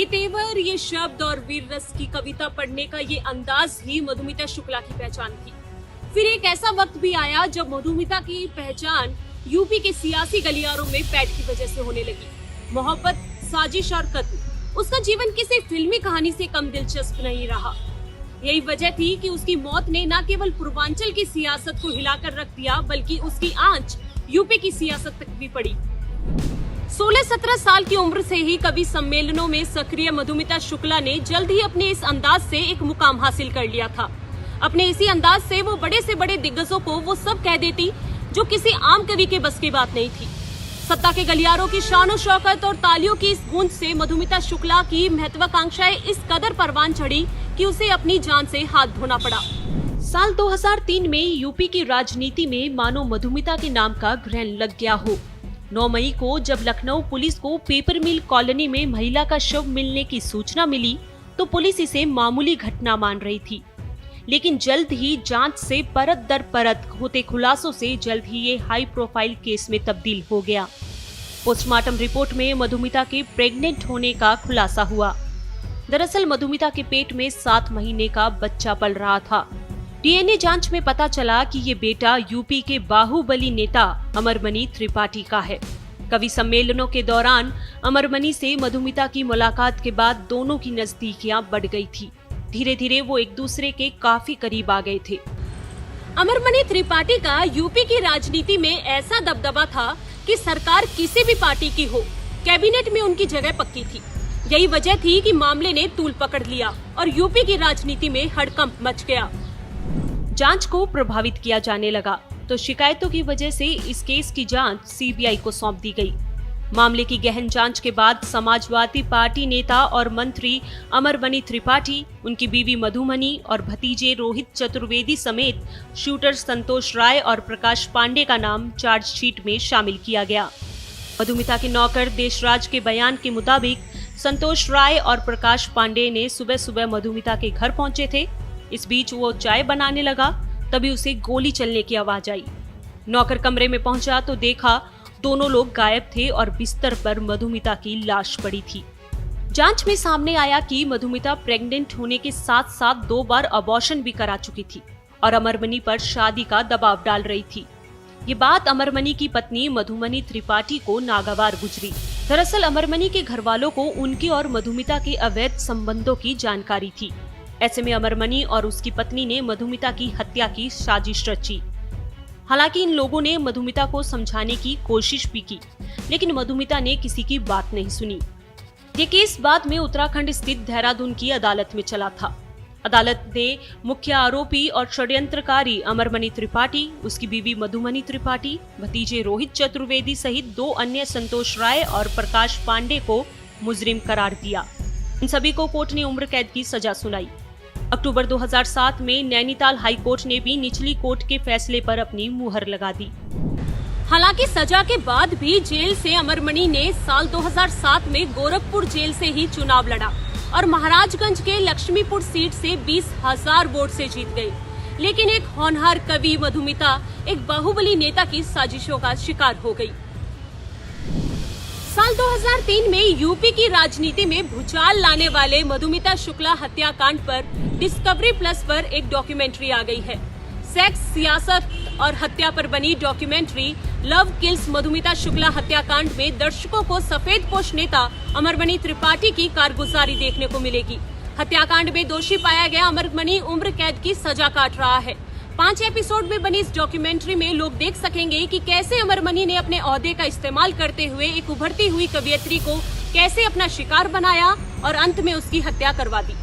ये तेवर, ये शब्द और वीर रस की कविता पढ़ने का ये अंदाज ही मधुमिता शुक्ला की पहचान थी। फिर एक ऐसा वक्त भी आया जब मधुमिता की पहचान यूपी के सियासी गलियारों में पैठ की वजह से होने लगी। मोहब्बत, साजिश और कत्ल, उसका जीवन किसी फिल्मी कहानी से कम दिलचस्प नहीं रहा। यही वजह थी कि उसकी मौत ने न केवल पूर्वांचल की सियासत को हिलाकर रख दिया, बल्कि उसकी आंच यूपी की सियासत तक भी पड़ी। 16-17 साल की उम्र से ही कवि सम्मेलनों में सक्रिय मधुमिता शुक्ला ने जल्द ही अपने इस अंदाज से एक मुकाम हासिल कर लिया था। अपने इसी अंदाज से वो बड़े से बड़े दिग्गजों को वो सब कह देती जो किसी आम कवि के बस की बात नहीं थी। सत्ता के गलियारों की शान शौकत और तालियों की इस गूंज से मधुमिता शुक्ला की महत्वाकांक्षाएं इस कदर परवान चढ़ी कि उसे अपनी जान से हाथ धोना पड़ा। साल 2003 में यूपी की राजनीति में मानो मधुमिता के नाम का ग्रहण लग गया हो। 9 मई को जब लखनऊ पुलिस को पेपर मिल कॉलोनी में महिला का शव मिलने की सूचना मिली तो पुलिस इसे मामूली घटना मान रही थी, लेकिन जल्द ही जांच से परत दर परत होते खुलासों से जल्द ही ये हाई प्रोफाइल केस में तब्दील हो गया। पोस्टमार्टम रिपोर्ट में मधुमिता के प्रेग्नेंट होने का खुलासा हुआ। दरअसल मधुमिता के पेट में 7 महीने का बच्चा पल रहा था। डीएनए जांच में पता चला कि ये बेटा यूपी के बाहुबली नेता अमरमणि त्रिपाठी का है। कवि सम्मेलनों के दौरान अमरमणि से मधुमिता की मुलाकात के बाद दोनों की नजदीकियां बढ़ गई थी। धीरे धीरे वो एक दूसरे के काफी करीब आ गए थे। अमरमणि त्रिपाठी का यूपी की राजनीति में ऐसा दबदबा था कि सरकार किसी भी पार्टी की हो, कैबिनेट में उनकी जगह पक्की थी। यही वजह थी कि मामले ने तूल पकड़ लिया और यूपी की राजनीति में हड़कंप मच गया। जांच को प्रभावित किया जाने लगा तो शिकायतों की वजह से इस केस की जांच सीबीआई को सौंप दी गई। मामले की गहन जांच के बाद समाजवादी पार्टी नेता और मंत्री अमरमणि त्रिपाठी, उनकी बीवी मधुमणि और भतीजे रोहित चतुर्वेदी समेत शूटर संतोष राय और प्रकाश पांडे का नाम चार्जशीट में शामिल किया गया। मधुमिता के नौकर देशराज के बयान के मुताबिक संतोष राय और प्रकाश पांडे ने सुबह सुबह मधुमिता के घर पहुंचे थे। इस बीच वो चाय बनाने लगा, तभी उसे गोली चलने की आवाज आई। नौकर कमरे में पहुंचा तो देखा दोनों लोग गायब थे और बिस्तर पर मधुमिता की लाश पड़ी थी। जांच में सामने आया कि मधुमिता प्रेग्नेंट होने के साथ साथ 2 बार अबॉर्शन भी करा चुकी थी और अमरमणि पर शादी का दबाव डाल रही थी। ये बात अमरमणि की पत्नी मधुमणि त्रिपाठी को नागवार गुजरी। दरअसल अमरमणि के घर वालों को उनकी और मधुमिता के अवैध संबंधों की जानकारी थी। ऐसे में अमरमणि और उसकी पत्नी ने मधुमिता की हत्या की साजिश रची। हालांकि इन लोगों ने मधुमिता को समझाने की कोशिश भी की, लेकिन मधुमिता ने किसी की बात नहीं सुनी। ये केस बाद में उत्तराखंड स्थित देहरादून की अदालत में चला था। अदालत ने मुख्य आरोपी और षड्यंत्रकारी अमरमणि त्रिपाठी, उसकी बीवी मधुमणि त्रिपाठी, भतीजे रोहित चतुर्वेदी सहित 2 अन्य संतोष राय और प्रकाश पांडे को मुजरिम करार दिया। इन सभी को कोर्ट ने उम्र कैद की सजा सुनाई। अक्टूबर 2007 में नैनीताल हाई कोर्ट ने भी निचली कोर्ट के फैसले पर अपनी मुहर लगा दी। हालांकि सजा के बाद भी जेल से अमरमणि ने साल 2007 में गोरखपुर जेल से ही चुनाव लड़ा और महाराजगंज के लक्ष्मीपुर सीट से 20,000 वोट से जीत गई। लेकिन एक होनहार कवि मधुमिता एक बाहुबली नेता की साजिशों का शिकार हो गई। साल 2003 में यूपी की राजनीति में भूचाल लाने वाले मधुमिता शुक्ला हत्याकांड पर डिस्कवरी प्लस पर एक डॉक्यूमेंट्री आ गई है। सेक्स, सियासत और हत्या पर बनी documentary love kills Madhumita Shukla हत्याकांड में दर्शकों को सफेदपोश नेता अमरमणि त्रिपाठी की कारगुजारी देखने को मिलेगी। हत्याकांड में दोषी पाया गया अमरमणि उम्र कैद की सजा काट रहा है। 5 एपिसोड में बनी इस डॉक्यूमेंट्री में लोग देख सकेंगे कि कैसे अमरमणि ने अपने ओहदे का इस्तेमाल करते हुए एक उभरती हुई कवियत्री को कैसे अपना शिकार बनाया और अंत में उसकी हत्या करवा दी।